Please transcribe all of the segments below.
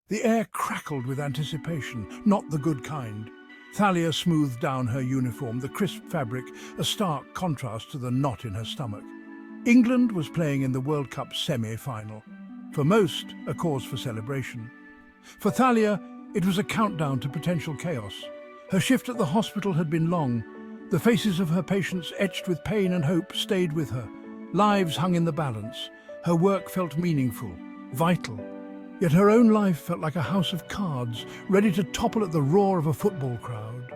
The air crackled with anticipation, not the good kind. Thalia smoothed down her uniform, the crisp fabric a stark contrast to the knot in her stomach. England was playing in the World Cup semi-final. For most, a cause for celebration. For Thalia, it was a countdown to potential chaos. Her shift at the hospital had been long. The faces of her patients, etched with pain and hope, stayed with her. Lives hung in the balance. Her work felt meaningful, vital. Yet her own life felt like a house of cards, ready to topple at the roar of a football crowd.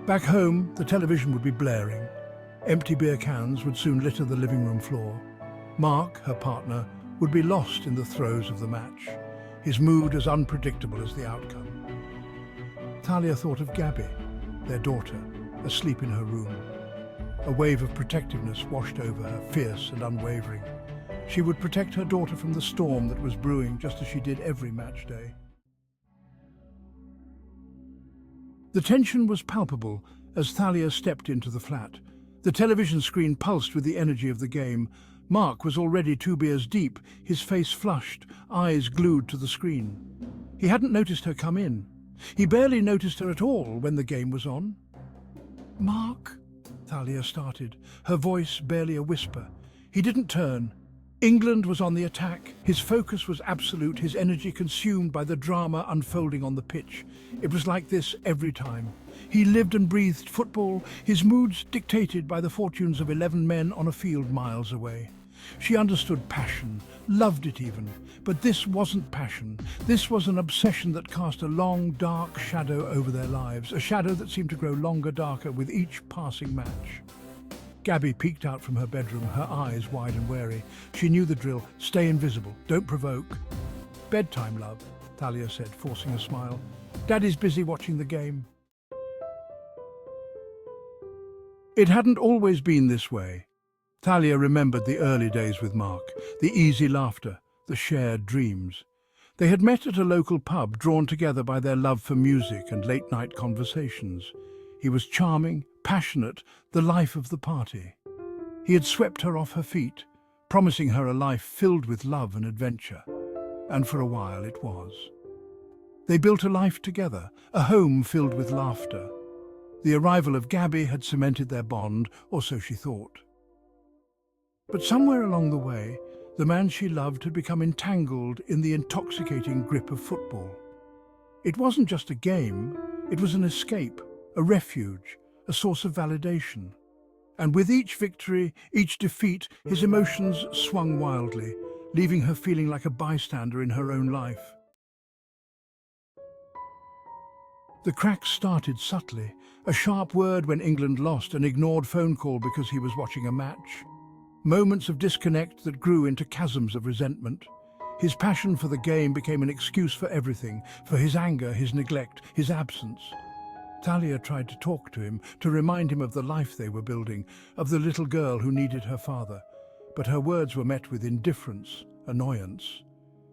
Back home, the television would be blaring. Empty beer cans would soon litter the living room floor. Mark, her partner, would be lost in the throes of the match, his mood as unpredictable as the outcome. Thalia thought of Gabby, their daughter, asleep in her room. A wave of protectiveness washed over her, fierce and unwavering. She would protect her daughter from the storm that was brewing, just as she did every match day. The tension was palpable as Thalia stepped into the flat. The television screen pulsed with the energy of the game. Mark was already 2 beers deep, his face flushed, eyes glued to the screen. He hadn't noticed her come in. He barely noticed her at all when the game was on. "Mark," Thalia started, her voice barely a whisper. He didn't turn. England was on the attack. His focus was absolute, his energy consumed by the drama unfolding on the pitch. It was like this every time. He lived and breathed football, his moods dictated by the fortunes of 11 men on a field miles away. She understood passion, loved it even. But this wasn't passion. This was an obsession that cast a long, dark shadow over their lives, a shadow that seemed to grow longer, darker with each passing match. Gabby peeked out from her bedroom, her eyes wide and wary. She knew the drill. Stay invisible. Don't provoke. "Bedtime, love," Thalia said, forcing a smile. "Daddy's busy watching the game." It hadn't always been this way. Thalia remembered the early days with Mark, the easy laughter, the shared dreams. They had met at a local pub, drawn together by their love for music and late-night conversations. He was charming, passionate, the life of the party. He had swept her off her feet, promising her a life filled with love and adventure. And for a while it was. They built a life together, a home filled with laughter. The arrival of Gabby had cemented their bond, or so she thought. But somewhere along the way, the man she loved had become entangled in the intoxicating grip of football. It wasn't just a game, it was an escape, a refuge, a source of validation. And with each victory, each defeat, his emotions swung wildly, leaving her feeling like a bystander in her own life. The cracks started subtly, a sharp word when England lost, an ignored phone call because he was watching a match. Moments of disconnect that grew into chasms of resentment. His passion for the game became an excuse for everything, for his anger, his neglect, his absence. Thalia tried to talk to him, to remind him of the life they were building, of the little girl who needed her father. But her words were met with indifference, annoyance.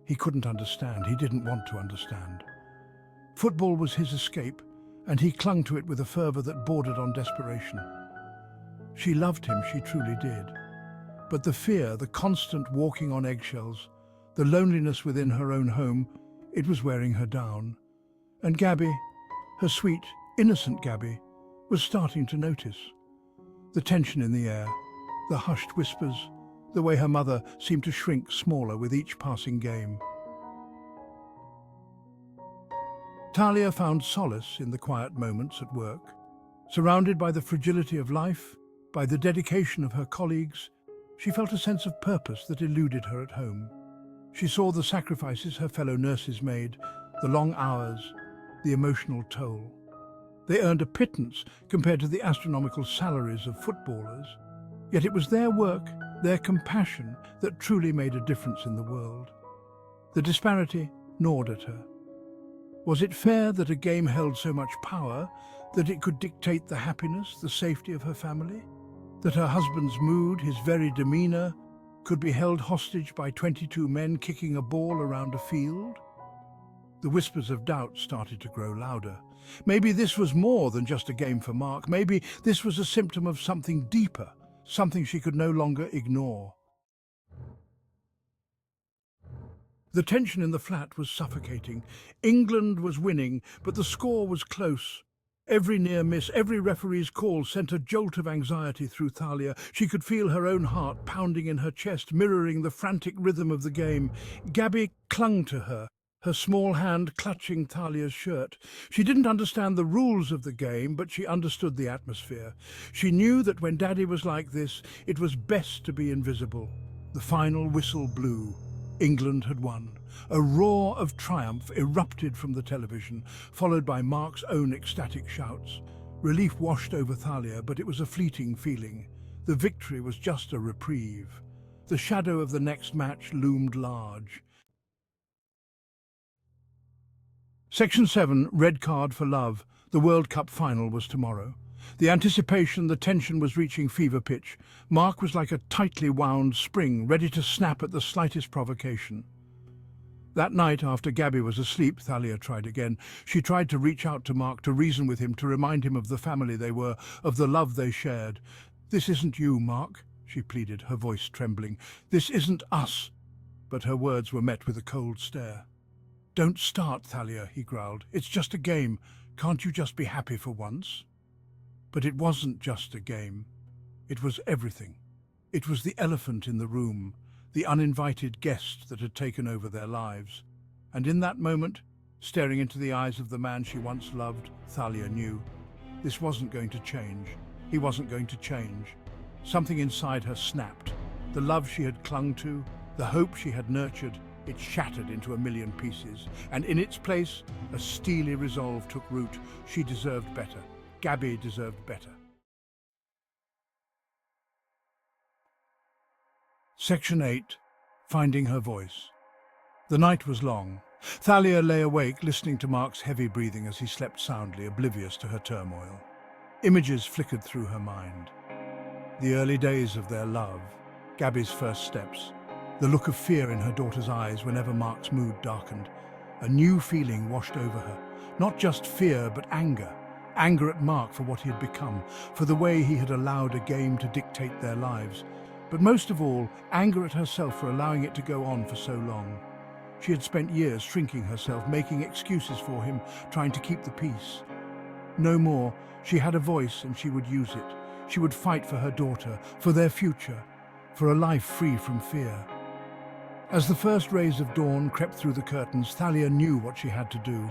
He couldn't understand, he didn't want to understand. Football was his escape, and he clung to it with a fervour that bordered on desperation. She loved him, she truly did. But the fear, the constant walking on eggshells, the loneliness within her own home, it was wearing her down. And Gabby, her sweet, innocent Gabby, was starting to notice. The tension in the air, the hushed whispers, the way her mother seemed to shrink smaller with each passing game. Thalia found solace in the quiet moments at work. Surrounded by the fragility of life, by the dedication of her colleagues, she felt a sense of purpose that eluded her at home. She saw the sacrifices her fellow nurses made, the long hours, the emotional toll. They earned a pittance compared to the astronomical salaries of footballers. Yet it was their work, their compassion, that truly made a difference in the world. The disparity gnawed at her. Was it fair that a game held so much power that it could dictate the happiness, the safety of her family? That her husband's mood, his very demeanour, could be held hostage by 22 men kicking a ball around a field? The whispers of doubt started to grow louder. Maybe this was more than just a game for Mark. Maybe this was a symptom of something deeper, something she could no longer ignore. The tension in the flat was suffocating. England was winning, but the score was close. Every near miss, every referee's call sent a jolt of anxiety through Thalia. She could feel her own heart pounding in her chest, mirroring the frantic rhythm of the game. Gabby clung to her, her small hand clutching Thalia's shirt. She didn't understand the rules of the game, but she understood the atmosphere. She knew that when Daddy was like this, it was best to be invisible. The final whistle blew. England had won. A roar of triumph erupted from the television, followed by Mark's own ecstatic shouts. Relief washed over Thalia, but it was a fleeting feeling. The victory was just a reprieve. The shadow of the next match loomed large. Section 7, Red Card for Love. The World Cup final was tomorrow. The anticipation, the tension was reaching fever pitch. Mark was like a tightly wound spring, ready to snap at the slightest provocation. That night, after Gabby was asleep, Thalia tried again. She tried to reach out to Mark, to reason with him, to remind him of the family they were, of the love they shared. "This isn't you, Mark," she pleaded, her voice trembling. "This isn't us." But her words were met with a cold stare. "Don't start, Thalia," he growled. "It's just a game. Can't you just be happy for once?" But it wasn't just a game. It was everything. It was the elephant in the room, the uninvited guest that had taken over their lives. And in that moment, staring into the eyes of the man she once loved, Thalia knew this wasn't going to change. He wasn't going to change. Something inside her snapped. The love she had clung to, the hope she had nurtured, it shattered into a million pieces. And in its place, a steely resolve took root. She deserved better. Gabby deserved better. Section 8. Finding her voice. The night was long. Thalia lay awake, listening to Mark's heavy breathing as he slept soundly, oblivious to her turmoil. Images flickered through her mind. The early days of their love, Gabby's first steps, the look of fear in her daughter's eyes whenever Mark's mood darkened. A new feeling washed over her. Not just fear, but anger. Anger at Mark for what he had become, for the way he had allowed a game to dictate their lives. But most of all, anger at herself for allowing it to go on for so long. She had spent years shrinking herself, making excuses for him, trying to keep the peace. No more. She had a voice and she would use it. She would fight for her daughter, for their future, for a life free from fear. As the first rays of dawn crept through the curtains, Thalia knew what she had to do.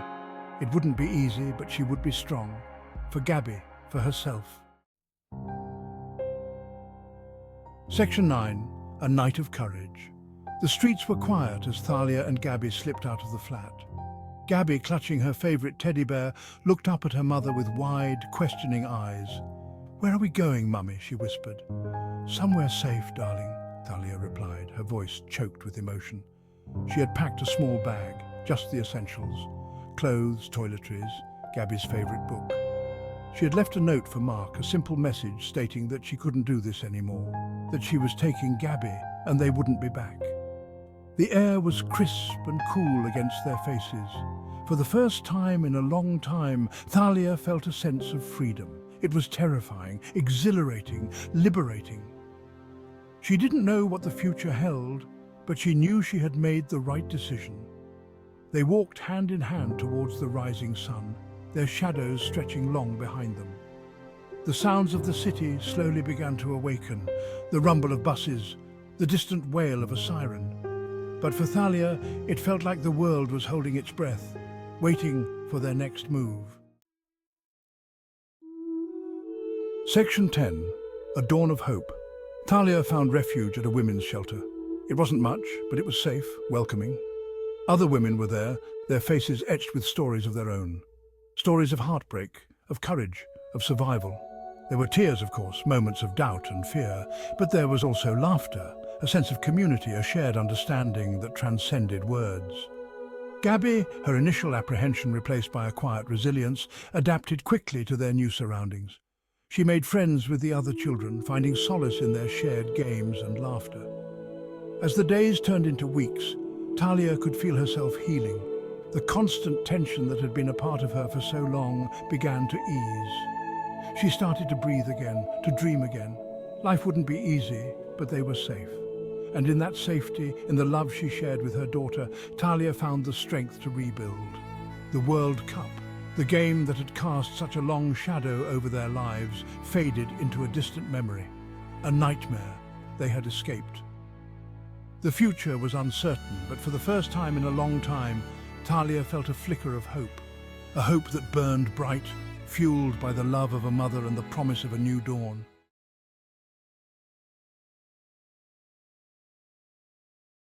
It wouldn't be easy, but she would be strong. For Gabby, for herself. Section 9. A Night of Courage. The streets were quiet as Thalia and Gabby slipped out of the flat. Gabby, clutching her favourite teddy bear, looked up at her mother with wide, questioning eyes. "Where are we going, Mummy?" she whispered. "Somewhere safe, darling," Thalia replied, her voice choked with emotion. She had packed a small bag, just the essentials. Clothes, toiletries, Gabby's favourite book. She had left a note for Mark, a simple message stating that she couldn't do this anymore, that she was taking Gabby and they wouldn't be back. The air was crisp and cool against their faces. For the first time in a long time, Thalia felt a sense of freedom. It was terrifying, exhilarating, liberating. She didn't know what the future held, but she knew she had made the right decision. They walked hand in hand towards the rising sun, their shadows stretching long behind them. The sounds of the city slowly began to awaken, the rumble of buses, the distant wail of a siren. But for Thalia, it felt like the world was holding its breath, waiting for their next move. Section 10. A Dawn of Hope. Thalia found refuge at a women's shelter. It wasn't much, but it was safe, welcoming. Other women were there, their faces etched with stories of their own. Stories of heartbreak, of courage, of survival. There were tears, of course, moments of doubt and fear, but there was also laughter, a sense of community, a shared understanding that transcended words. Gabby, her initial apprehension replaced by a quiet resilience, adapted quickly to their new surroundings. She made friends with the other children, finding solace in their shared games and laughter. As the days turned into weeks, Thalia could feel herself healing. The constant tension that had been a part of her for so long began to ease. She started to breathe again, to dream again. Life wouldn't be easy, but they were safe. And in that safety, in the love she shared with her daughter, Thalia found the strength to rebuild. The World Cup, the game that had cast such a long shadow over their lives, faded into a distant memory, a nightmare they had escaped. The future was uncertain, but for the first time in a long time, Thalia felt a flicker of hope, a hope that burned bright, fueled by the love of a mother and the promise of a new dawn.